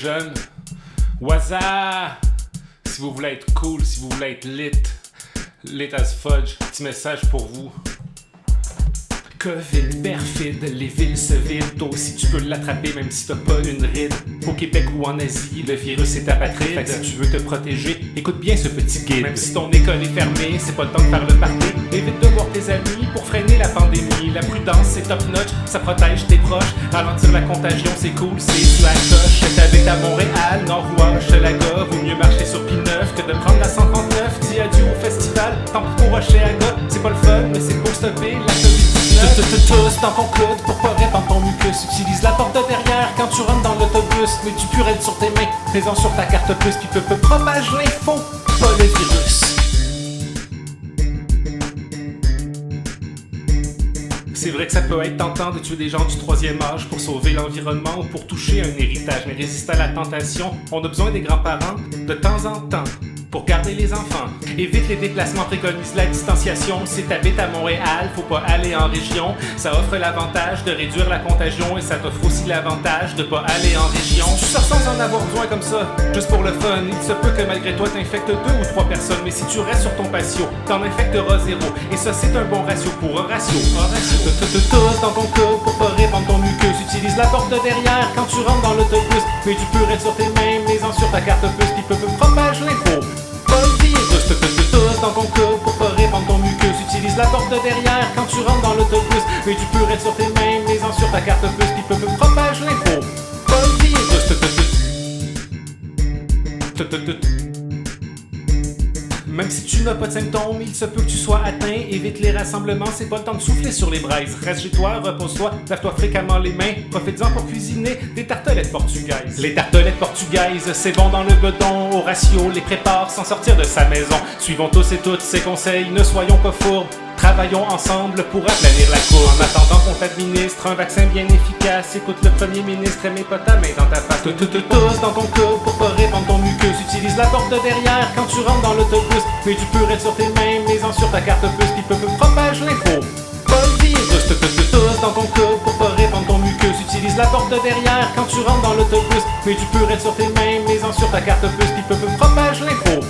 jeunes. Waza! Si vous voulez être cool, si vous voulez être lit as fudge, petit message pour vous. Covid perfide, les villes se vident. Si tu peux l'attraper même si t'as pas une ride. Au Québec ou en Asie, le virus est apatride. Fait que si tu veux te protéger, écoute bien ce petit guide. Même si ton école est fermée, c'est pas le temps de faire le party. Évite de voir tes amis pour freiner la pandémie. La prudence c'est top notch, ça protège tes proches. Ralentir la contagion c'est cool, c'est sous la coche. T'habites à Montréal, Nord-Ouest, Hochelaga. Vaut mieux marcher sur P9 que de prendre la 139. Dis adieu au festival, tant pis pour Hochelaga. C'est pas le fun, mais c'est pour stopper la COVID-19. Tous dans ton coude pour pas répandre ton mucus. Utilise la porte de derrière quand tu rentres dans l'autobus. Mets du purel sur tes mains, mets-en sur ta carte plus. Puis peut propage l'info, pas le virus. C'est vrai que ça peut être tentant de tuer des gens du troisième âge pour sauver l'environnement ou pour toucher un héritage. Mais résister à la tentation, on a besoin des grands-parents de temps en temps pour garder les enfants. Évite les déplacements, préconise la distanciation. Si t'habites à Montréal, faut pas aller en région. Ça offre l'avantage de réduire la contagion et ça t'offre aussi l'avantage de pas aller en région. Tu sors sans en avoir besoin comme ça, juste pour le fun. Il se peut que malgré toi t'infectes 2 ou 3 personnes, mais si tu restes sur ton patio, t'en infecteras 0. Et ça c'est un bon ratio pour un ratio. Tous dans ton coude pour pas répandre ton mucus. Utilise la porte de derrière quand tu rentres dans l'autobus. Mets du purel sur tes mains, mets-en sur ta carte plus. Puis propage l'info. Tous dans ton coude pour pas répandre ton mucus. Utilise la porte de derrière quand tu rentres dans l'autobus. Mets du purel sur tes mains, mets-en sur ta carte plus. Puis propage l'info. Même si tu n'as pas de symptômes, il se peut que tu sois atteint. Évite les rassemblements, c'est pas le temps de souffler sur les braises. Reste chez toi, repose-toi, lave-toi fréquemment les mains. Profites-en pour cuisiner des tartelettes portugaises. Les tartelettes portugaises, c'est bon dans le bedon. Horatio les prépare sans sortir de sa maison. Suivons tous et toutes ses conseils, ne soyons pas fourbes. Travaillons ensemble pour aplanir la courbe. En attendant qu'on t'administre un vaccin bien efficace, écoute le premier ministre et mets pas ta main dans ta face. Tous dans ton coude pour pas répandre ton mucus. Utilise la porte de derrière quand tu rentres dans l'autobus. Mets du purel sur tes mains, mets-en sur ta carte plus. Puis propage l'info. Pas le virus. Tous dans ton coude pour pas répandre ton mucus. Utilise la porte de derrière quand tu rentres dans l'autobus. Mets du purel sur tes mains, mets-en sur ta carte plus. Puis propage l'info.